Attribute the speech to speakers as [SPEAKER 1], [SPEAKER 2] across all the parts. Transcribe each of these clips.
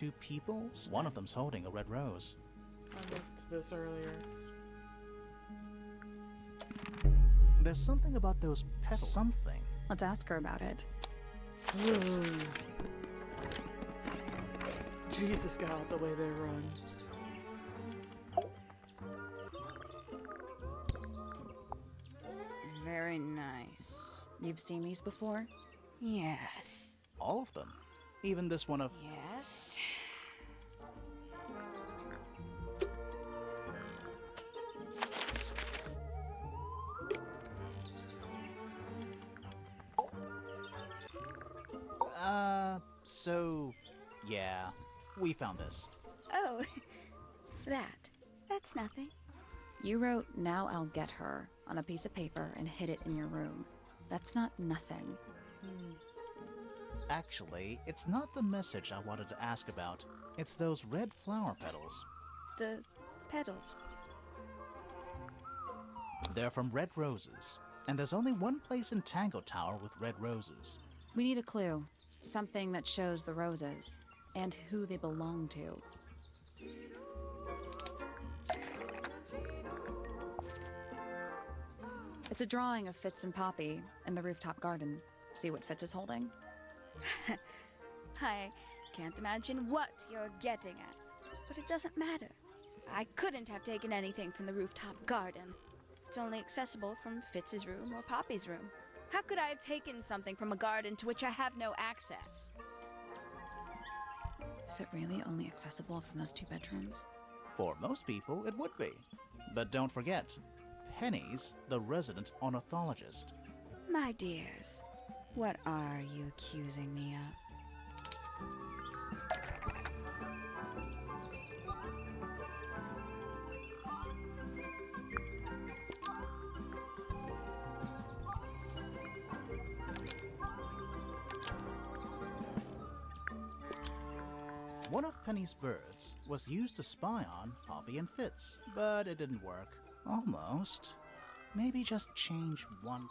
[SPEAKER 1] Two people? One of them's holding a red rose.
[SPEAKER 2] I missed this earlier.
[SPEAKER 1] There's something about those petals. Something.
[SPEAKER 3] Let's ask her about it.
[SPEAKER 2] Jesus, God, the way they run.
[SPEAKER 3] Very nice. You've seen these before?
[SPEAKER 4] Yes.
[SPEAKER 1] All of them. Even this one of...
[SPEAKER 4] Yes.
[SPEAKER 1] So... yeah. We found this.
[SPEAKER 4] Oh, that's nothing.
[SPEAKER 3] You wrote, "Now I'll get her," on a piece of paper and hid it in your room. That's not nothing.
[SPEAKER 1] Actually, it's not the message I wanted to ask about. It's those red flower petals.
[SPEAKER 4] The petals.
[SPEAKER 1] They're from red roses. And there's only one place in Tangle Tower with red roses.
[SPEAKER 3] We need a clue. Something that shows the roses. And who they belong to. It's a drawing of Fitz and Poppy in the rooftop garden. See what Fitz is holding?
[SPEAKER 4] I can't imagine what you're getting at, but it doesn't matter. I couldn't have taken anything from the rooftop garden. It's only accessible from Fitz's room or Poppy's room. How could I have taken something from a garden to which I have no access?
[SPEAKER 3] Is it really only accessible from those two bedrooms?
[SPEAKER 1] For most people, it would be. But don't forget, Penny's the resident ornithologist.
[SPEAKER 4] My dears, what are you accusing me of?
[SPEAKER 1] One of Penny's birds was used to spy on Poppy and Fitz, but it didn't work. Almost. Maybe just change one.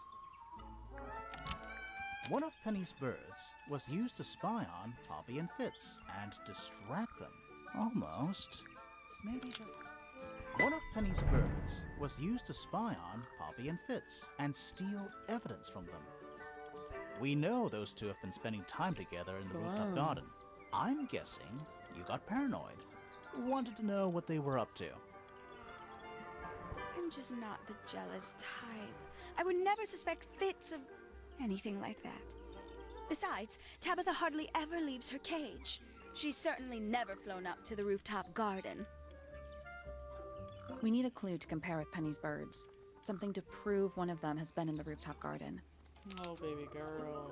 [SPEAKER 1] One of Penny's birds was used to spy on Poppy and Fitz and distract them. Almost. Maybe just... One of Penny's birds was used to spy on Poppy and Fitz and steal evidence from them. We know those two have been spending time together in the rooftop garden. I'm guessing you got paranoid. Wanted to know what they were up to.
[SPEAKER 4] I'm just not the jealous type. I would never suspect Fitz of anything like that. Besides, Tabitha hardly ever leaves her cage. She's certainly never flown up to the rooftop garden.
[SPEAKER 3] We need a clue to compare with Penny's birds. Something to prove one of them has been in the rooftop garden.
[SPEAKER 2] Oh, baby girl.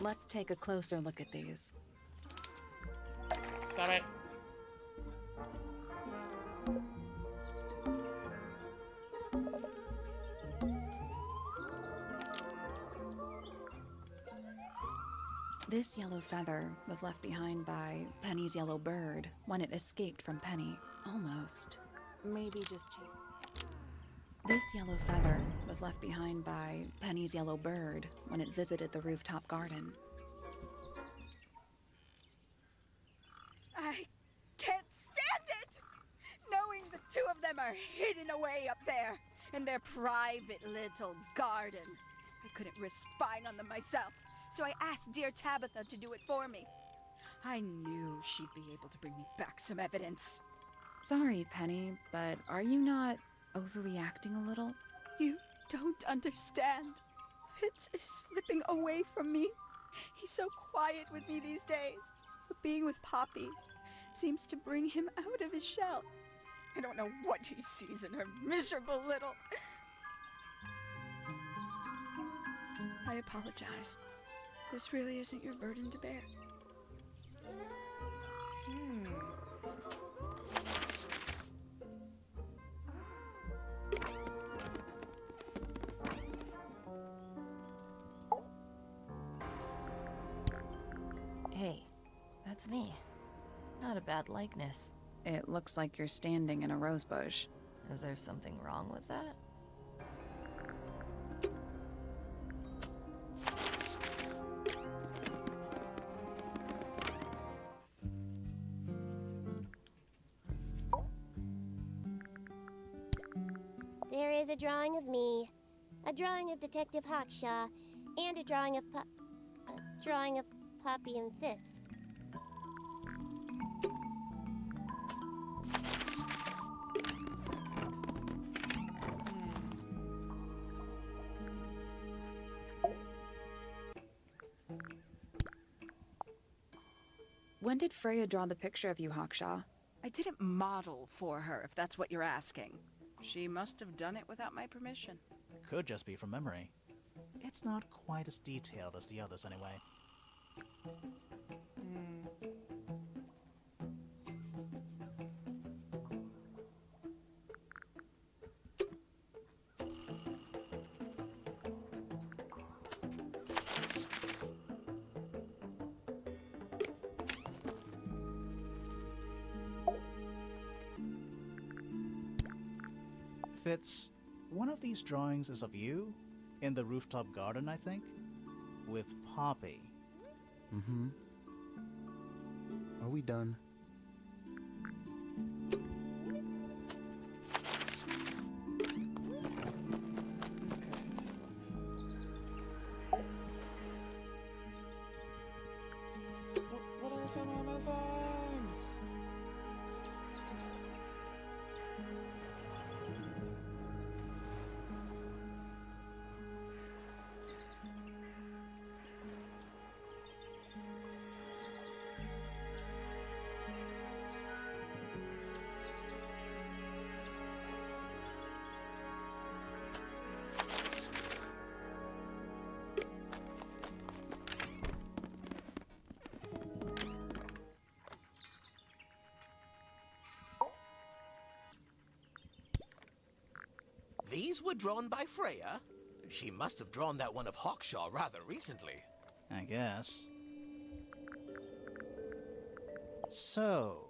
[SPEAKER 3] Let's take a closer look at these.
[SPEAKER 2] Stop it.
[SPEAKER 3] This yellow feather was left behind by Penny's yellow bird when it escaped from Penny. Almost. Maybe just change. This yellow feather was left behind by Penny's yellow bird when it visited the rooftop garden.
[SPEAKER 4] I can't stand it! Knowing the two of them are hidden away up there in their private little garden. I couldn't risk spying on them myself, so I asked dear Tabitha to do it for me. I knew she'd be able to bring me back some evidence.
[SPEAKER 3] Sorry, Penny, but are you not overreacting a little?
[SPEAKER 4] You don't understand. Fitz is slipping away from me. He's so quiet with me these days. But being with Poppy seems to bring him out of his shell. I don't know what he sees in her miserable little... I apologize. This really isn't your burden to bear.
[SPEAKER 5] Hey, that's me. Not a bad likeness.
[SPEAKER 3] It looks like you're standing in a rose bush.
[SPEAKER 5] Is there something wrong with that?
[SPEAKER 6] drawing of me, a drawing of Detective Hawkshaw, and a drawing of Poppy and Fitz.
[SPEAKER 3] When did Freya draw the picture of you, Hawkshaw?
[SPEAKER 4] I didn't model for her, if that's what you're asking. She must have done it without my permission.
[SPEAKER 1] Could just be from memory. It's not quite as detailed as the others, anyway. Fitz, one of these drawings is of you, in the rooftop garden, I think, with Poppy.
[SPEAKER 7] Mm-hmm. Are we done?
[SPEAKER 2] What else am I missing?
[SPEAKER 8] These were drawn by Freya? She must have drawn that one of Hawkshaw rather recently.
[SPEAKER 1] I guess. So,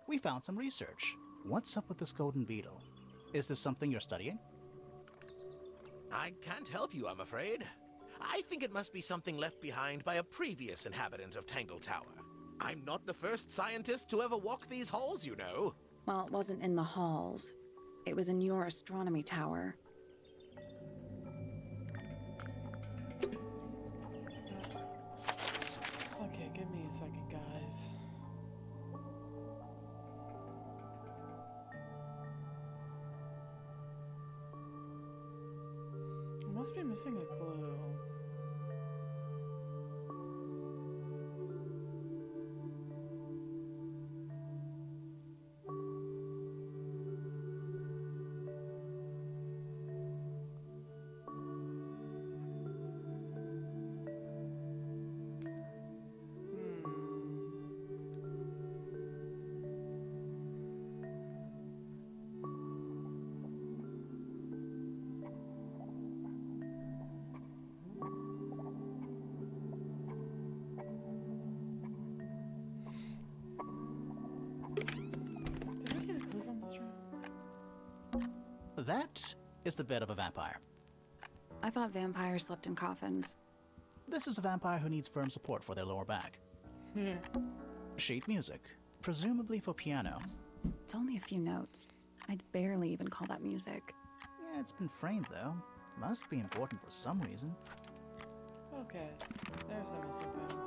[SPEAKER 1] we found some research. What's up with this golden beetle? Is this something you're studying?
[SPEAKER 8] I can't help you, I'm afraid. I think it must be something left behind by a previous inhabitant of Tangle Tower. I'm not the first scientist to ever walk these halls, you know.
[SPEAKER 3] Well, it wasn't in the halls. It was in your astronomy tower.
[SPEAKER 2] Okay, give me a second, guys. I must be missing a clue. Did we get a clue from this room?
[SPEAKER 1] That is the bed of a vampire.
[SPEAKER 3] I thought vampires slept in coffins.
[SPEAKER 1] This is a vampire who needs firm support for their lower back.
[SPEAKER 2] Yeah.
[SPEAKER 1] Sheet music, presumably for piano.
[SPEAKER 3] It's only a few notes. I'd barely even call that music.
[SPEAKER 1] Yeah, it's been framed though. Must be important for some reason.
[SPEAKER 2] Okay, there's the missing thing.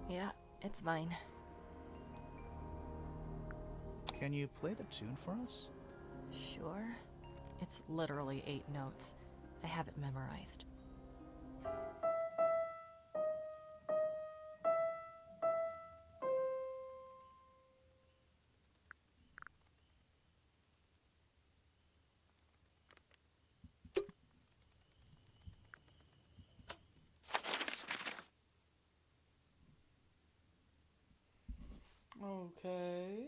[SPEAKER 5] Yeah, it's mine.
[SPEAKER 1] Can you play the tune for us?
[SPEAKER 5] Sure. It's literally 8 notes. I have it memorized.
[SPEAKER 2] Okay.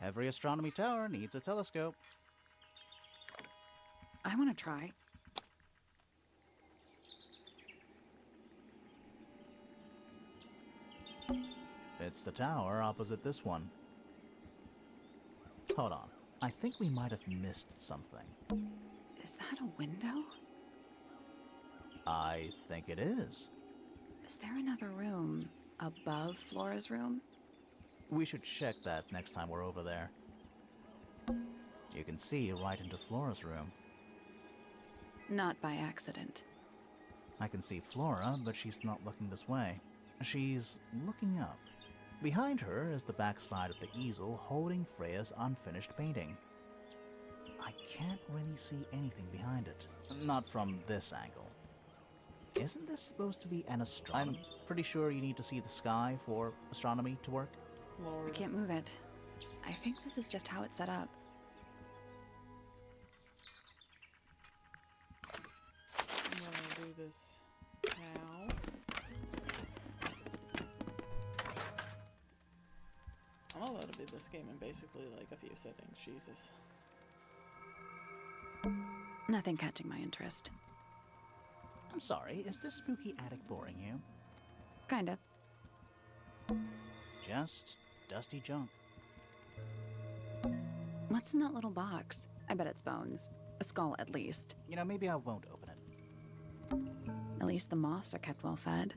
[SPEAKER 1] Every astronomy tower needs a telescope.
[SPEAKER 3] I want to try.
[SPEAKER 1] It's the tower opposite this one. Hold on. I think we might have missed something.
[SPEAKER 3] Is that a window?
[SPEAKER 1] I think it is.
[SPEAKER 3] Is there another room above Flora's room?
[SPEAKER 1] We should check that next time we're over there. You can see right into Flora's room.
[SPEAKER 3] Not by accident.
[SPEAKER 1] I can see Flora, but she's not looking this way. She's looking up. Behind her is the backside of the easel holding Freya's unfinished painting. I can't really see anything behind it. Not from this angle. Isn't this supposed to be an astronomy? I'm pretty sure you need to see the sky for astronomy to work.
[SPEAKER 2] Lord.
[SPEAKER 3] I can't move it. I think this is just how it's set up.
[SPEAKER 2] I'm gonna do this now. I'm allowed to beat this game in basically like a few settings. Jesus.
[SPEAKER 3] Nothing catching my interest.
[SPEAKER 1] I'm sorry, is this spooky attic boring you?
[SPEAKER 3] Kinda.
[SPEAKER 1] Just dusty junk.
[SPEAKER 3] What's in that little box? I bet it's bones. A skull, at least.
[SPEAKER 1] You know, maybe I won't open it.
[SPEAKER 3] At least the moths are kept well fed.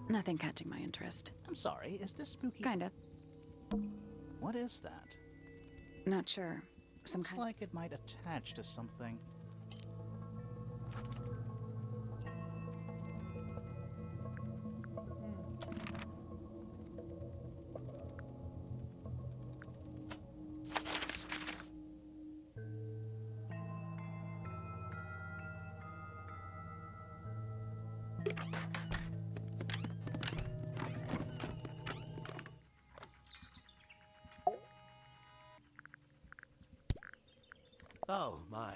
[SPEAKER 3] Nothing catching my interest.
[SPEAKER 1] I'm sorry, is this spooky?
[SPEAKER 3] Kinda.
[SPEAKER 1] What is that?
[SPEAKER 3] Not sure. Some
[SPEAKER 1] Looks
[SPEAKER 3] kind.
[SPEAKER 1] like it might attach to something.
[SPEAKER 8] Oh, my.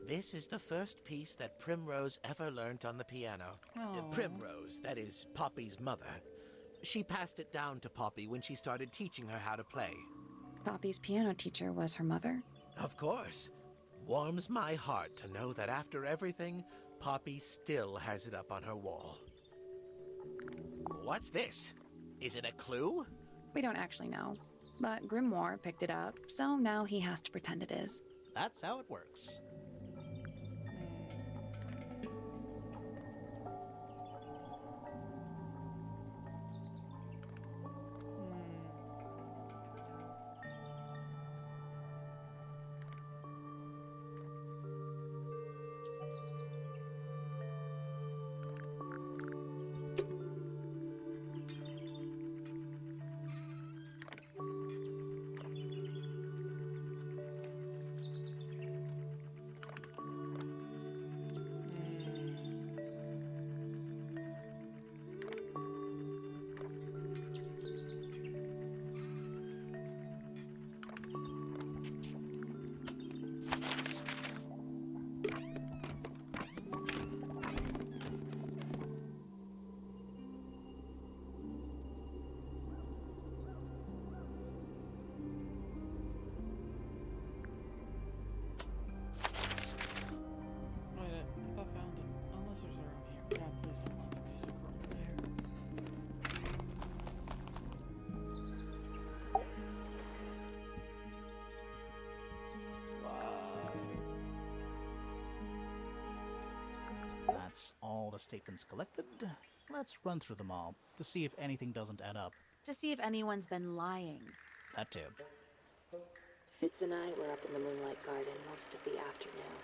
[SPEAKER 8] This is the first piece that Primrose ever learnt on the piano.
[SPEAKER 2] Aw.
[SPEAKER 8] Primrose, that is Poppy's mother. She passed it down to Poppy when she started teaching her how to play.
[SPEAKER 3] Poppy's piano teacher was her mother?
[SPEAKER 8] Of course. Warms my heart to know that after everything, Poppy still has it up on her wall. What's this? Is it a clue?
[SPEAKER 3] We don't actually know. But Grimoire picked it up, so now he has to pretend it is.
[SPEAKER 1] That's how it works.
[SPEAKER 2] Wait, I thought I found it. Unless there's a room here. God, please don't let there be a secret room there.
[SPEAKER 1] That's all the statements collected. Let's run through them all to see if anything doesn't add up.
[SPEAKER 3] To see if anyone's been lying.
[SPEAKER 1] That too.
[SPEAKER 9] Fitz and I were up in the Moonlight Garden most of the afternoon.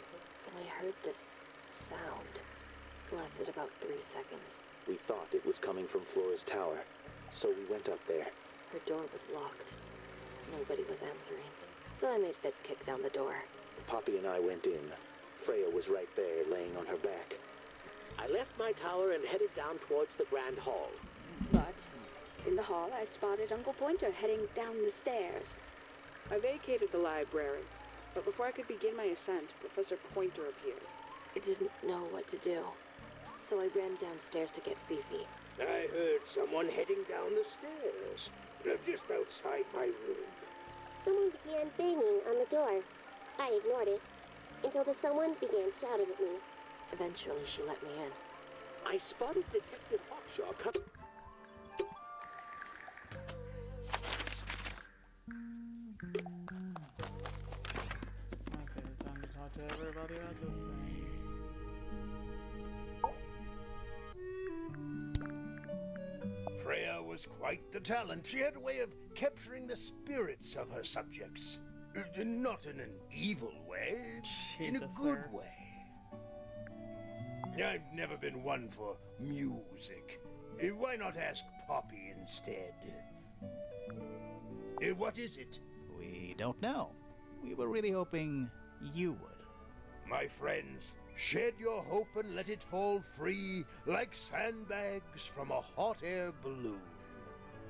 [SPEAKER 9] Then we heard this sound. Lasted about 3 seconds.
[SPEAKER 10] We thought it was coming from Flora's tower, so we went up there.
[SPEAKER 9] Her door was locked. Nobody was answering. So I made Fitz kick down the door.
[SPEAKER 10] Poppy and I went in. Freya was right there, laying on her back.
[SPEAKER 8] I left my tower and headed down towards the Grand Hall.
[SPEAKER 11] But in the hall, I spotted Uncle Pointer heading down the stairs. I vacated the library, but before I could begin my ascent, Professor Pointer appeared.
[SPEAKER 9] I didn't know what to do. So I ran downstairs to get Fifi.
[SPEAKER 12] I heard someone heading down the stairs. They're just outside my room.
[SPEAKER 6] Someone began banging on the door. I ignored it until the someone began shouting at me.
[SPEAKER 9] Eventually, she let me in.
[SPEAKER 12] I spotted Detective Hawkshaw come.
[SPEAKER 2] you're the same.
[SPEAKER 12] Freya was quite the talent. She had a way of capturing the spirits of her subjects. Not in an evil way, in a
[SPEAKER 2] Jesus,
[SPEAKER 12] good
[SPEAKER 2] sir.
[SPEAKER 12] way. I've never been one for music. Why not ask Poppy instead? What is it?
[SPEAKER 1] We don't know. We were really hoping you would.
[SPEAKER 12] My friends, shed your hope and let it fall free like sandbags from a hot air balloon.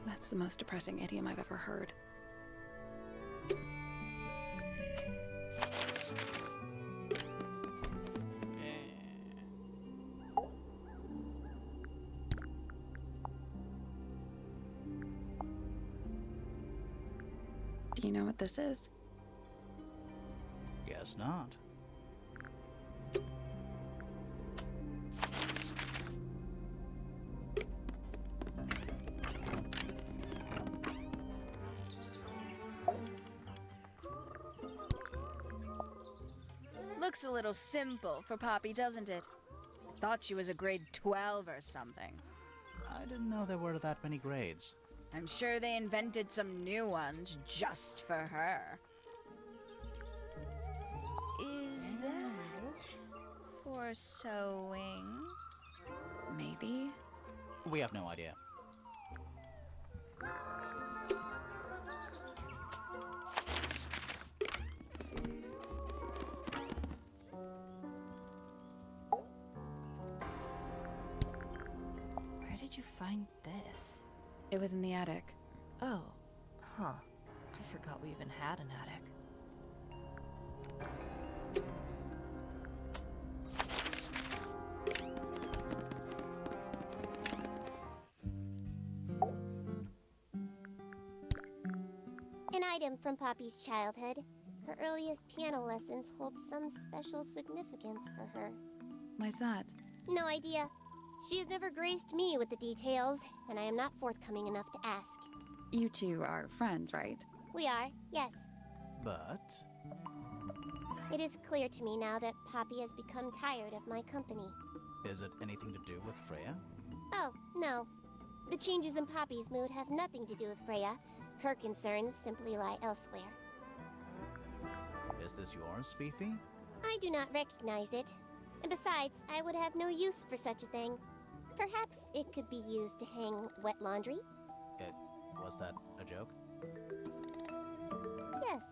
[SPEAKER 3] That's the most depressing idiom I've ever heard. Do you know what this is?
[SPEAKER 1] Guess not.
[SPEAKER 4] Looks a little simple for Poppy, doesn't it? Thought she was a grade 12 or something.
[SPEAKER 1] I didn't know there were that many grades.
[SPEAKER 4] I'm sure they invented some new ones just for her. Is that for sewing?
[SPEAKER 3] Maybe?
[SPEAKER 1] We have no idea.
[SPEAKER 5] Where did you find this?
[SPEAKER 3] It was in the attic.
[SPEAKER 5] Oh, huh. I forgot we even had an attic.
[SPEAKER 6] An item from Poppy's childhood. Her earliest piano lessons hold some special significance for her.
[SPEAKER 3] Why's that?
[SPEAKER 6] No idea. She has never graced me with the details, and I am not forthcoming enough to ask.
[SPEAKER 3] You two are friends, right?
[SPEAKER 6] We are, yes.
[SPEAKER 1] But
[SPEAKER 6] It is clear to me now that Poppy has become tired of my company.
[SPEAKER 1] is it anything to do with Freya?
[SPEAKER 6] Oh, no. The changes in Poppy's mood have nothing to do with Freya. Her concerns simply lie elsewhere.
[SPEAKER 1] Is this yours, Fifi?
[SPEAKER 6] I do not recognize it. And besides, I would have no use for such a thing. Perhaps it could be used to hang wet laundry?
[SPEAKER 1] Was that a joke?
[SPEAKER 6] Yes.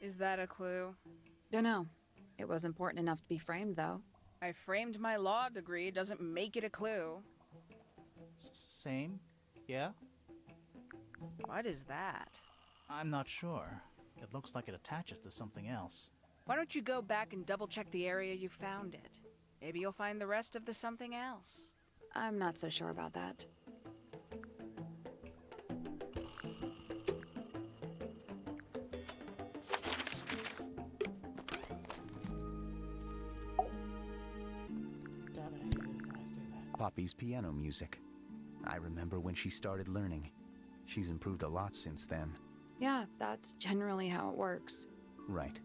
[SPEAKER 4] Is that a clue?
[SPEAKER 3] Dunno. It was important enough to be framed, though.
[SPEAKER 4] I framed my law degree, doesn't make it a clue.
[SPEAKER 1] Same? Yeah?
[SPEAKER 4] What is that?
[SPEAKER 1] I'm not sure. It looks like it attaches to something else.
[SPEAKER 4] Why don't you go back and double check the area you found it? Maybe you'll find the rest of the something else.
[SPEAKER 3] I'm not so sure about that.
[SPEAKER 2] God, I hate disasters.
[SPEAKER 7] Poppy's piano music. I remember when she started learning. She's improved a lot since then.
[SPEAKER 3] Yeah, that's generally how it works.
[SPEAKER 7] Right.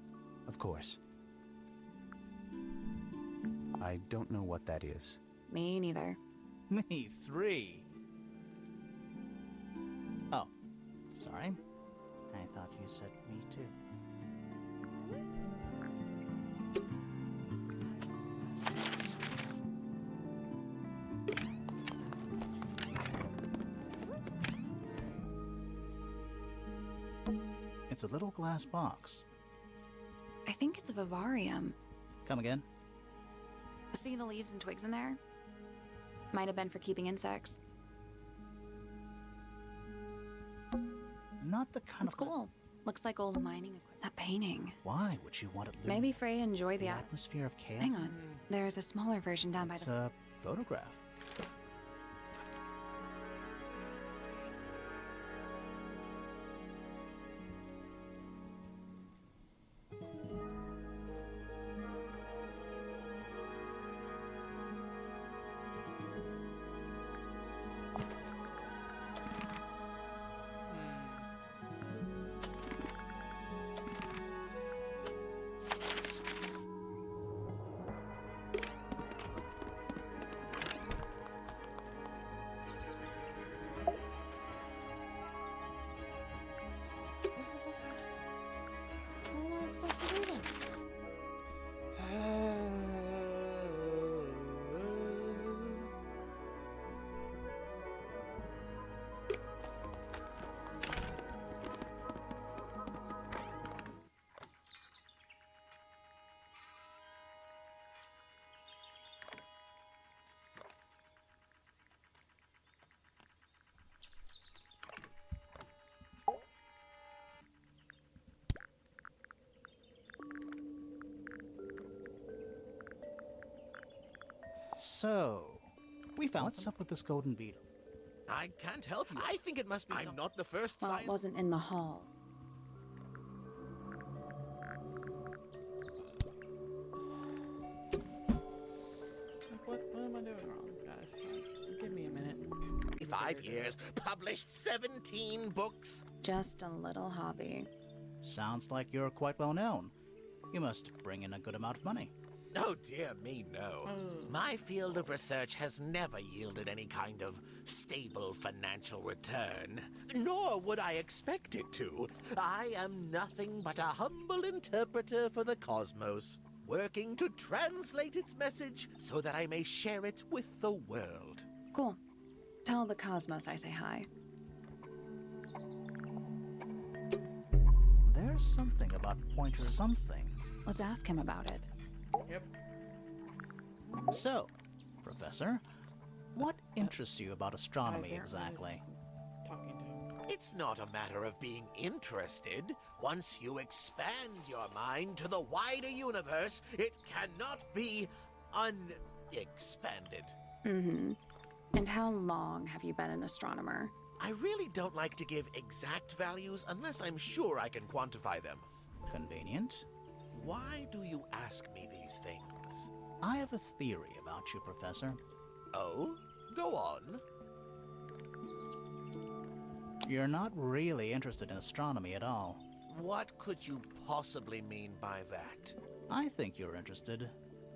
[SPEAKER 7] Of course. I don't know what that is.
[SPEAKER 3] Me neither.
[SPEAKER 1] Me 3. Oh, sorry. I thought you said me too. It's a little glass box.
[SPEAKER 3] I think it's a vivarium.
[SPEAKER 1] Come again?
[SPEAKER 3] See the leaves and twigs in there? Might have been for keeping insects.
[SPEAKER 1] Not the kind
[SPEAKER 3] It's
[SPEAKER 1] of...
[SPEAKER 3] cool. Looks like old mining equipment. That painting.
[SPEAKER 1] Why would you want it living
[SPEAKER 3] Maybe Freya enjoyed
[SPEAKER 1] the
[SPEAKER 3] the
[SPEAKER 1] atmosphere of chaos?
[SPEAKER 3] Hang on. There's a smaller version down by
[SPEAKER 1] It's
[SPEAKER 3] the...
[SPEAKER 1] a photograph. So, we found what's up with this golden beetle.
[SPEAKER 8] I can't help you. I think it must be. I'm not the first
[SPEAKER 3] Well, it
[SPEAKER 8] scientist.
[SPEAKER 3] wasn't in the hall.
[SPEAKER 2] Like, what am I doing wrong, guys? Give me a minute.
[SPEAKER 8] 5 years, published 17 books.
[SPEAKER 3] Just a little hobby.
[SPEAKER 1] Sounds like you're quite well known. You must bring in a good amount of money.
[SPEAKER 8] Oh dear me, no. My field of research has never yielded any kind of stable financial return. Nor would I expect it to. I am nothing but a humble interpreter for the cosmos, working to translate its message so that I may share it with the world.
[SPEAKER 3] Cool. Tell the cosmos I say hi.
[SPEAKER 1] There's something about Pointer something.
[SPEAKER 3] Let's ask him about it.
[SPEAKER 2] Yep.
[SPEAKER 1] So, Professor, what interests you about astronomy exactly?
[SPEAKER 2] Talking to him.
[SPEAKER 8] It's not a matter of being interested. Once you expand your mind to the wider universe, it cannot be unexpanded.
[SPEAKER 3] Mm-hmm. And how long have you been an astronomer?
[SPEAKER 8] I really don't like to give exact values unless I'm sure I can quantify them.
[SPEAKER 1] Convenient.
[SPEAKER 8] Why do you ask me these things?
[SPEAKER 1] I have a theory about you, Professor.
[SPEAKER 8] Oh? Go on.
[SPEAKER 1] You're not really interested in astronomy at all.
[SPEAKER 8] What could you possibly mean by that?
[SPEAKER 1] I think you're interested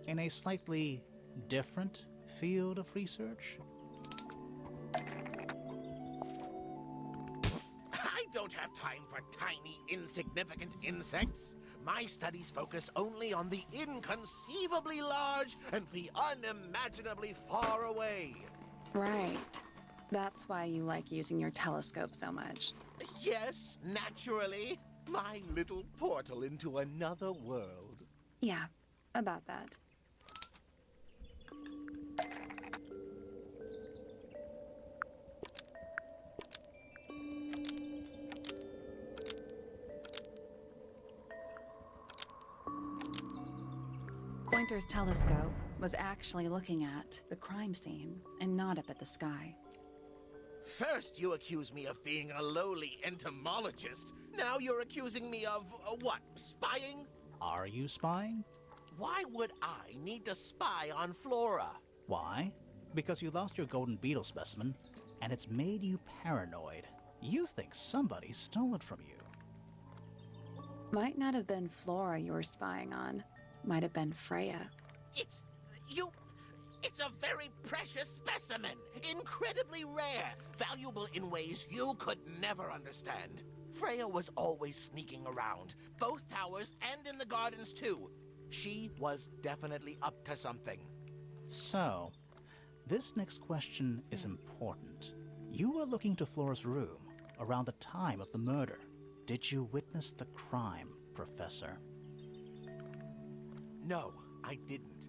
[SPEAKER 1] in a slightly different field of research.
[SPEAKER 8] I don't have time for tiny, insignificant insects. My studies focus only on the inconceivably large and the unimaginably far away.
[SPEAKER 3] Right. That's why you like using your telescope so much.
[SPEAKER 8] Yes, naturally. My little portal into another world.
[SPEAKER 3] Yeah, about that. Pointer's telescope was actually looking at the crime scene and not up at the sky.
[SPEAKER 8] First, you accuse me of being a lowly entomologist. Now you're accusing me of, what, spying?
[SPEAKER 1] Are you spying?
[SPEAKER 8] Why would I need to spy on Flora?
[SPEAKER 1] Why? Because you lost your golden beetle specimen, and it's made you paranoid. You think somebody stole it from you.
[SPEAKER 3] Might not have been Flora you were spying on. Might have been Freya.
[SPEAKER 8] It's a very precious specimen. Incredibly rare. Valuable in ways you could never understand. Freya was always sneaking around, both towers and in the gardens too. She was definitely up to something.
[SPEAKER 1] So, this next question is important. You were looking to Flora's room around the time of the murder. Did you witness the crime, Professor?
[SPEAKER 8] No, I didn't.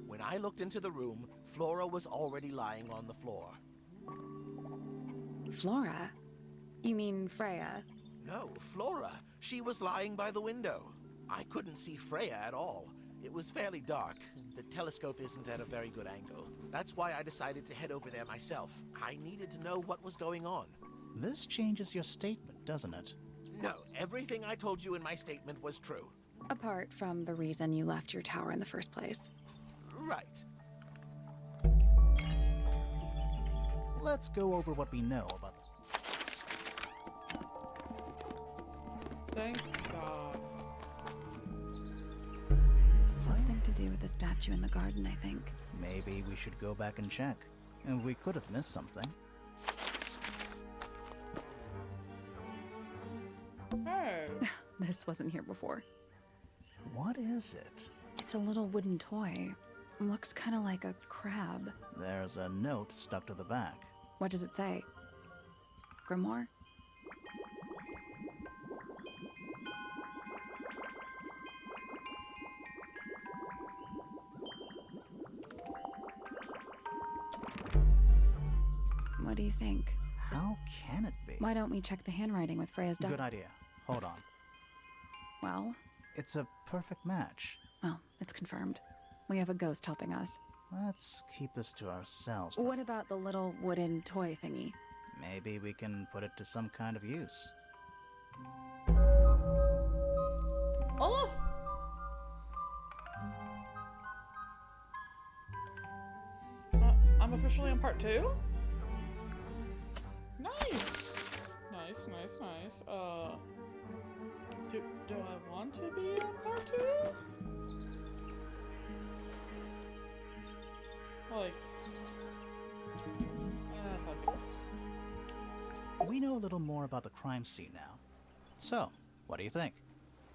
[SPEAKER 8] When I looked into the room, Flora was already lying on the floor.
[SPEAKER 3] Flora? You mean Freya?
[SPEAKER 8] No, Flora. She was lying by the window. I couldn't see Freya at all. It was fairly dark. The telescope isn't at a very good angle. That's why I decided to head over there myself. I needed to know what was going on.
[SPEAKER 1] This changes your statement, doesn't it?
[SPEAKER 8] No, everything I told you in my statement was true.
[SPEAKER 3] Apart from the reason you left your tower in the first place.
[SPEAKER 8] Right.
[SPEAKER 1] Let's go over what we know about...
[SPEAKER 2] Thank God.
[SPEAKER 3] Something to do with the statue in the garden, I think.
[SPEAKER 1] Maybe we should go back and check. And we could have missed something.
[SPEAKER 2] Hey.
[SPEAKER 3] This wasn't here before.
[SPEAKER 1] What is it?
[SPEAKER 3] It's a little wooden toy. Looks kind of like a crab.
[SPEAKER 1] There's a note stuck to the back.
[SPEAKER 3] What does it say? Grimoire? What do you think?
[SPEAKER 1] How can it be?
[SPEAKER 3] Why don't we check the handwriting with Freya's
[SPEAKER 1] Good idea. Hold on.
[SPEAKER 3] Well?
[SPEAKER 1] It's a perfect match.
[SPEAKER 3] Well, it's confirmed. We have a ghost helping us.
[SPEAKER 1] Let's keep this to ourselves.
[SPEAKER 3] What about the little wooden toy thingy?
[SPEAKER 1] Maybe we can put it to some kind of use.
[SPEAKER 2] Oh! I'm officially on part 2? Nice! Nice, nice, nice. Do I want to be on part 2? Like... fuck it.
[SPEAKER 1] We know a little more about the crime scene now. So, what do you think?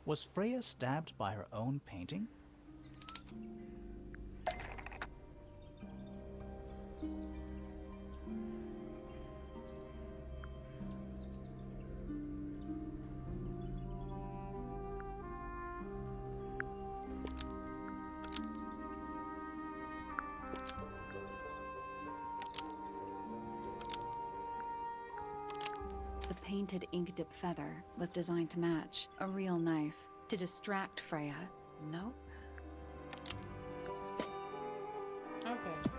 [SPEAKER 1] Was Freya stabbed by her own painting?
[SPEAKER 3] The painted ink dip feather was designed to match a real knife to distract Freya. Nope.
[SPEAKER 2] Okay.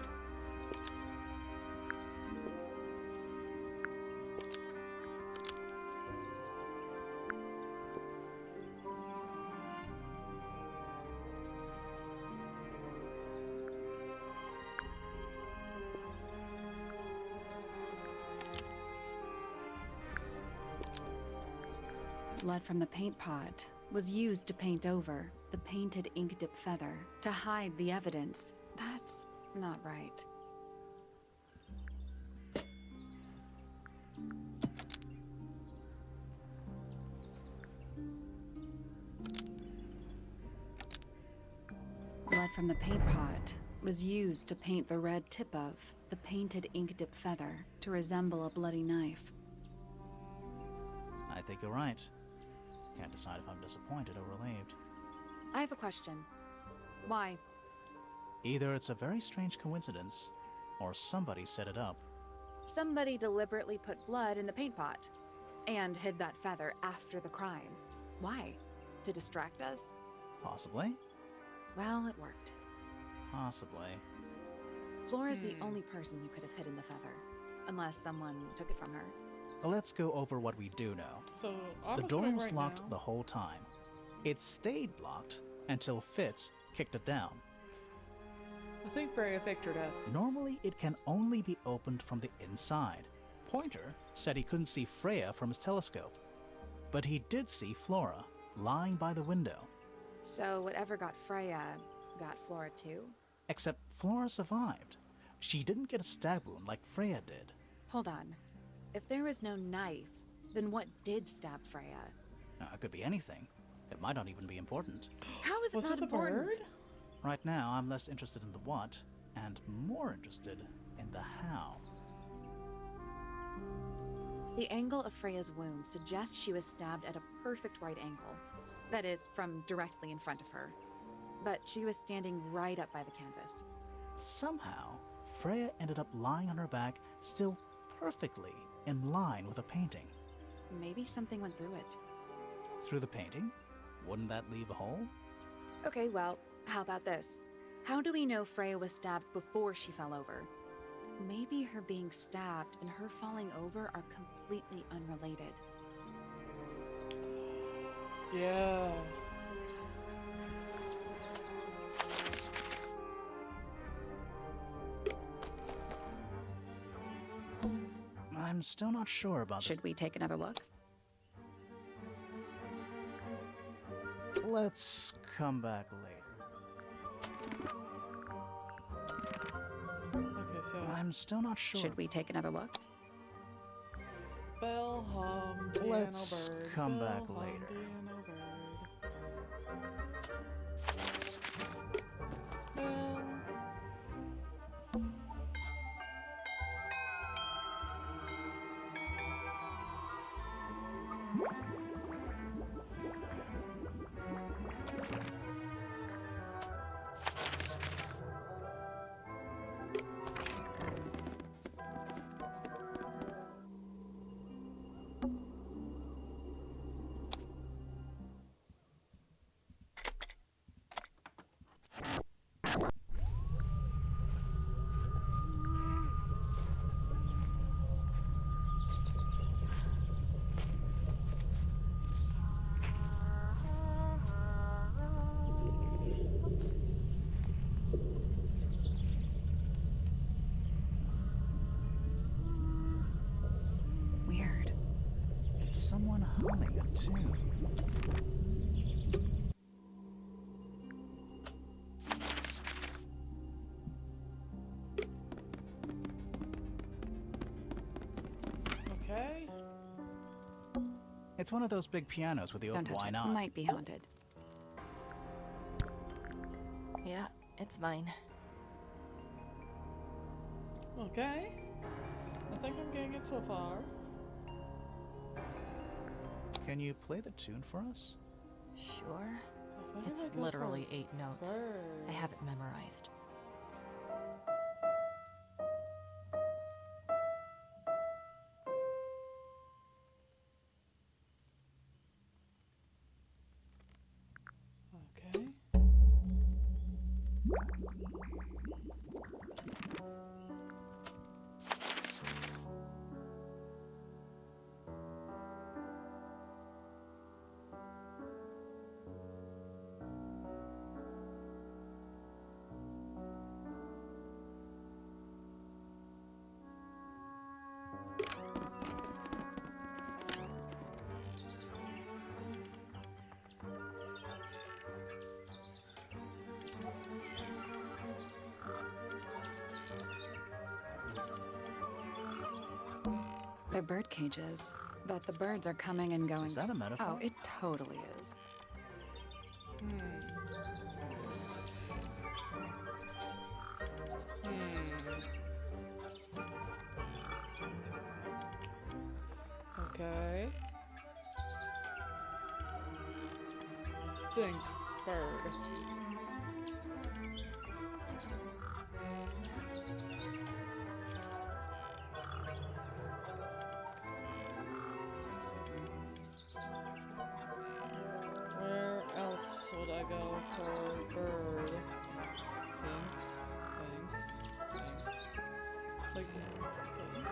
[SPEAKER 3] Blood from the paint pot was used to paint over the painted ink dip feather to hide the evidence. That's not right. Blood from the paint pot was used to paint the red tip of the painted ink dip feather to resemble a bloody knife.
[SPEAKER 1] I think you're right. Can't decide if I'm disappointed or relieved.
[SPEAKER 3] I have a question. Why?
[SPEAKER 1] Either it's a very strange coincidence, or somebody set it up.
[SPEAKER 3] Somebody deliberately put blood in the paint pot and hid that feather after the crime. Why? To distract us?
[SPEAKER 1] Possibly.
[SPEAKER 3] Well, it worked.
[SPEAKER 1] Possibly.
[SPEAKER 3] Flora's the only person who could have hidden the feather, unless someone took it from her.
[SPEAKER 1] Let's go over what we do know.
[SPEAKER 2] So, I'm
[SPEAKER 1] the door
[SPEAKER 2] assuming
[SPEAKER 1] was
[SPEAKER 2] right
[SPEAKER 1] locked
[SPEAKER 2] now-
[SPEAKER 1] the whole time. It stayed locked until Fitz kicked it down.
[SPEAKER 2] I think Freya faked her death.
[SPEAKER 1] Normally, it can only be opened from the inside. Pointer said he couldn't see Freya from his telescope, but he did see Flora lying by the window.
[SPEAKER 3] So whatever got Freya got Flora too?
[SPEAKER 1] Except Flora survived. She didn't get a stab wound like Freya did.
[SPEAKER 3] Hold on. If there was no knife, then what did stab Freya?
[SPEAKER 1] It could be anything. It might not even be important.
[SPEAKER 3] How is it
[SPEAKER 2] Was
[SPEAKER 3] not
[SPEAKER 2] it the
[SPEAKER 3] important?
[SPEAKER 2] bird?
[SPEAKER 1] Right now, I'm less interested in the what, and more interested in the how.
[SPEAKER 3] The angle of Freya's wound suggests she was stabbed at a perfect right angle. That is, from directly in front of her. But she was standing right up by the canvas.
[SPEAKER 1] Somehow, Freya ended up lying on her back, still perfectly in line with a painting.
[SPEAKER 3] Maybe something went through it.
[SPEAKER 1] Through the painting? Wouldn't that leave a hole?
[SPEAKER 3] Okay, well, how about this? How do we know Freya was stabbed before she fell over? Maybe her being stabbed and her falling over are completely unrelated.
[SPEAKER 2] Yeah.
[SPEAKER 1] I'm still not sure about
[SPEAKER 3] Should we take another look?
[SPEAKER 1] this. Let's come back later.
[SPEAKER 2] Okay, so
[SPEAKER 1] I'm still not sure.
[SPEAKER 3] Should we take another look?
[SPEAKER 2] bell hum, piano
[SPEAKER 1] Let's
[SPEAKER 2] bird.
[SPEAKER 1] come
[SPEAKER 2] bell
[SPEAKER 1] back
[SPEAKER 2] hum,
[SPEAKER 1] later.
[SPEAKER 2] piano bird. Bell.
[SPEAKER 1] humming a tune.
[SPEAKER 2] Okay.
[SPEAKER 1] It's one of those big pianos with the
[SPEAKER 3] Don't touch
[SPEAKER 1] why
[SPEAKER 3] it.
[SPEAKER 1] not?
[SPEAKER 3] Might be haunted.
[SPEAKER 5] Yeah, it's mine.
[SPEAKER 2] Okay. I think I'm getting it so far.
[SPEAKER 1] Can you play the tune for us?
[SPEAKER 5] Sure.
[SPEAKER 2] Why did
[SPEAKER 5] It's
[SPEAKER 2] I go for
[SPEAKER 5] literally 8 notes.
[SPEAKER 2] bird?
[SPEAKER 5] I have it memorized.
[SPEAKER 2] Okay.
[SPEAKER 3] They're bird cages, but the birds are coming and going.
[SPEAKER 1] Is that a metaphor?
[SPEAKER 3] Oh, it totally is.
[SPEAKER 2] Okay. Think bird. Where else would I go for bird? Thing. Like, thing.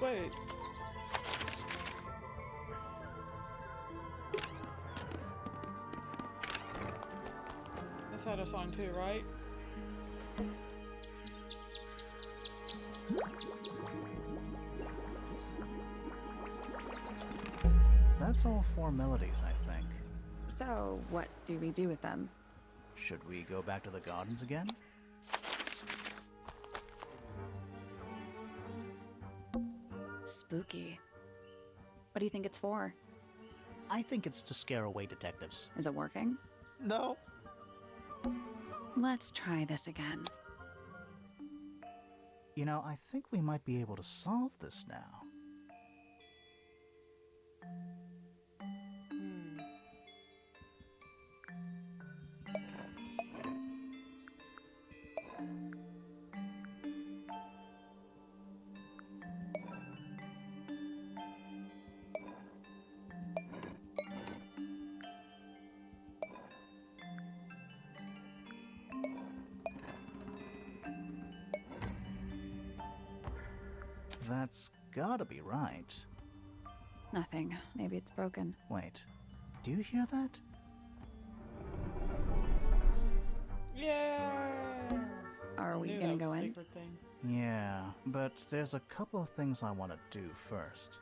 [SPEAKER 2] Wait. This had a song too, right?
[SPEAKER 1] That's all 4 melodies, I think.
[SPEAKER 3] So, what do we do with them?
[SPEAKER 1] Should we go back to the gardens again?
[SPEAKER 3] Spooky. What do you think it's for?
[SPEAKER 1] I think it's to scare away detectives.
[SPEAKER 3] Is it working?
[SPEAKER 1] No.
[SPEAKER 3] Let's try this again.
[SPEAKER 1] You know, I think we might be able to solve this now. That's gotta be right.
[SPEAKER 3] Nothing. Maybe it's broken.
[SPEAKER 1] Wait, do you hear that?
[SPEAKER 2] Yeah.
[SPEAKER 3] Are we
[SPEAKER 2] Knew
[SPEAKER 3] gonna
[SPEAKER 2] that was
[SPEAKER 3] go
[SPEAKER 2] a
[SPEAKER 3] in?
[SPEAKER 2] secret thing.
[SPEAKER 1] Yeah, but there's a couple of things I want to do first.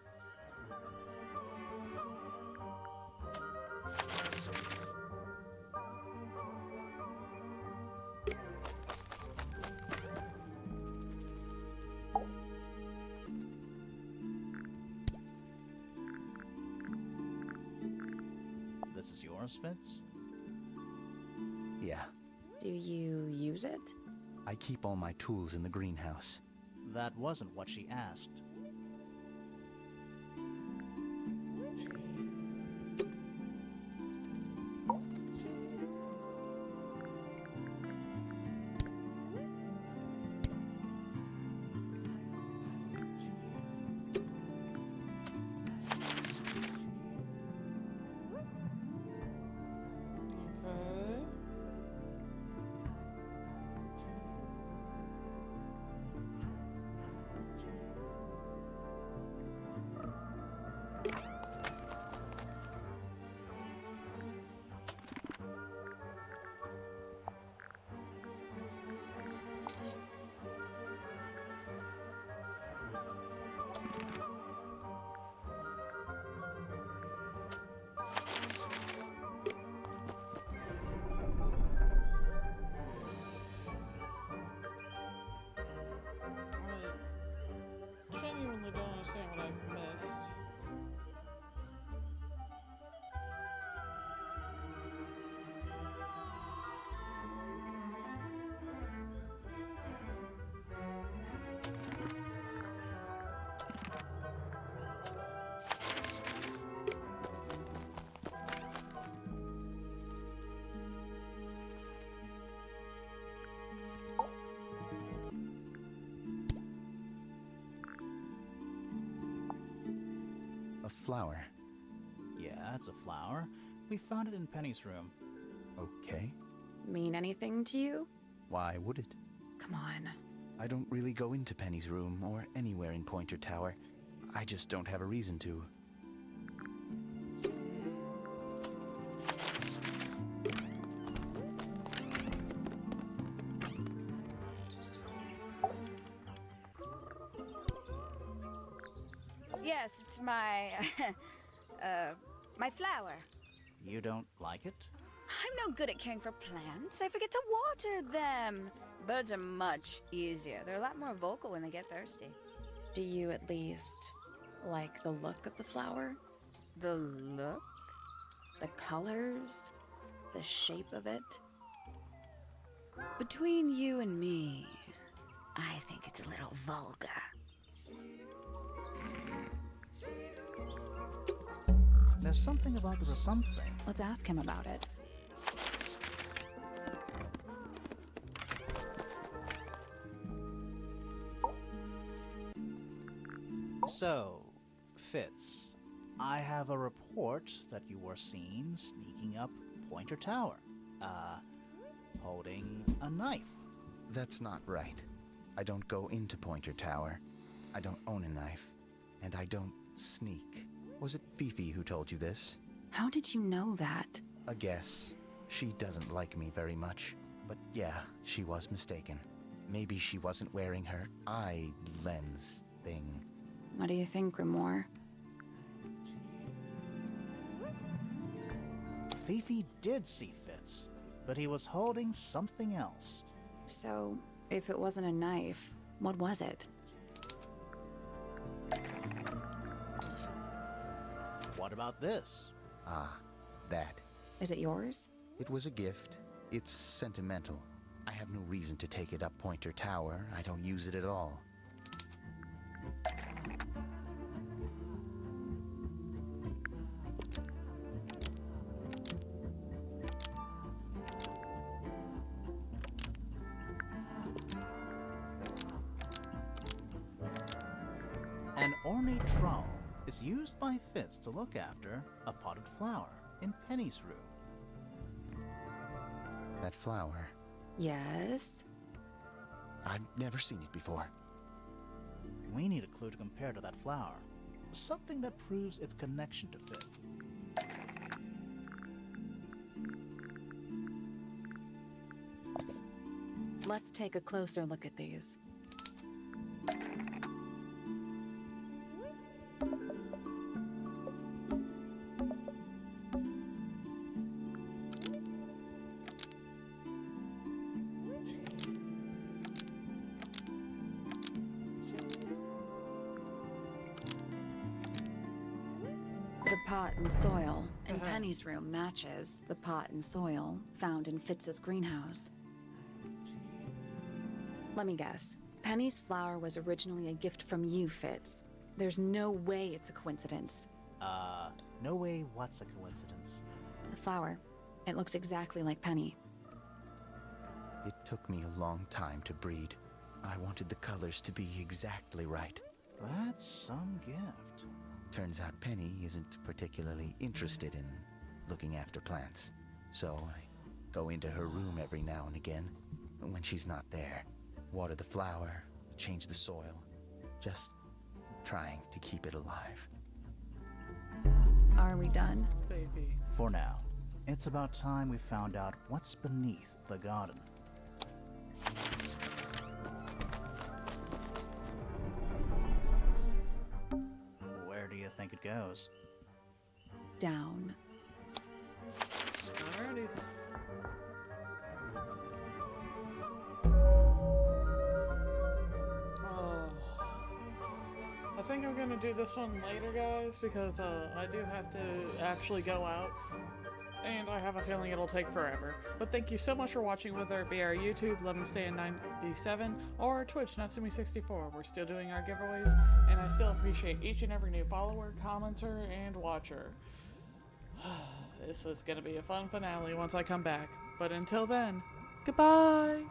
[SPEAKER 1] This is yours, Fitz?
[SPEAKER 7] Yeah,
[SPEAKER 3] Do you use it?
[SPEAKER 7] I keep all my tools in the greenhouse.
[SPEAKER 1] That wasn't what she asked.
[SPEAKER 2] Okay.
[SPEAKER 7] flower.
[SPEAKER 1] Yeah, it's a flower. We found it in Penny's room.
[SPEAKER 7] Okay.
[SPEAKER 3] Mean anything to you?
[SPEAKER 7] Why would it?
[SPEAKER 3] Come on.
[SPEAKER 7] I don't really go into Penny's room or anywhere in Pointer Tower. I just don't have a reason to.
[SPEAKER 4] Yes, it's my, my flower.
[SPEAKER 1] You don't like it?
[SPEAKER 4] I'm no good at caring for plants. I forget to water them. Birds are much easier. They're a lot more vocal when they get thirsty.
[SPEAKER 3] Do you at least like the look of the flower?
[SPEAKER 4] The look?
[SPEAKER 3] The colors? The shape of it?
[SPEAKER 4] Between you and me, I think it's a little vulgar.
[SPEAKER 1] There's something about the something.
[SPEAKER 3] Let's ask him about it.
[SPEAKER 1] So, Fitz, I have a report that you were seen sneaking up Pointer Tower. Holding a knife.
[SPEAKER 7] That's not right. I don't go into Pointer Tower. I don't own a knife. And I don't sneak. Was it Fifi who told you this?
[SPEAKER 3] How did you know that?
[SPEAKER 7] A guess. She doesn't like me very much. But yeah, she was mistaken. Maybe she wasn't wearing her eye lens thing.
[SPEAKER 3] What do you think, Grimoire?
[SPEAKER 1] Fifi did see Fitz, but he was holding something else.
[SPEAKER 3] So, if it wasn't a knife, what was it?
[SPEAKER 1] What about this?
[SPEAKER 7] Ah, that.
[SPEAKER 3] Is it yours?
[SPEAKER 7] It was a gift. It's sentimental. I have no reason to take it up Pointer Tower. I don't use it at all.
[SPEAKER 1] An ornate trowel is used by Fitz to look after a potted flower in Penny's room.
[SPEAKER 7] That flower.
[SPEAKER 3] Yes.
[SPEAKER 7] I've never seen it before.
[SPEAKER 1] We need a clue to compare to that flower. Something that proves its connection to Fitz.
[SPEAKER 3] Let's take a closer look at these. The pot and soil in Penny's room matches the pot and soil found in Fitz's greenhouse. Let me guess. Penny's flower was originally a gift from you, Fitz. There's no way it's a coincidence.
[SPEAKER 1] No way what's a coincidence?
[SPEAKER 3] The flower. It looks exactly like Penny.
[SPEAKER 7] It took me a long time to breed. I wanted the colors to be exactly right.
[SPEAKER 1] That's some gift.
[SPEAKER 7] Turns out Penny isn't particularly interested in looking after plants. So I go into her room every now and again. When she's not there, water the flower, change the soil. Just trying to keep it alive.
[SPEAKER 3] Are we done?
[SPEAKER 2] Baby.
[SPEAKER 1] For now. It's about time we found out what's beneath the garden. Where do you think it goes?
[SPEAKER 3] Down.
[SPEAKER 2] Alrighty. I think I'm gonna do this one later, guys, because I do have to actually go out, and I have a feeling it'll take forever. But thank you so much for watching, whether it be our YouTube, LemonStay97, or our Twitch, Natsumi64. We're still doing our giveaways, and I still appreciate each and every new follower, commenter, and watcher. This is gonna be a fun finale once I come back. But until then, goodbye!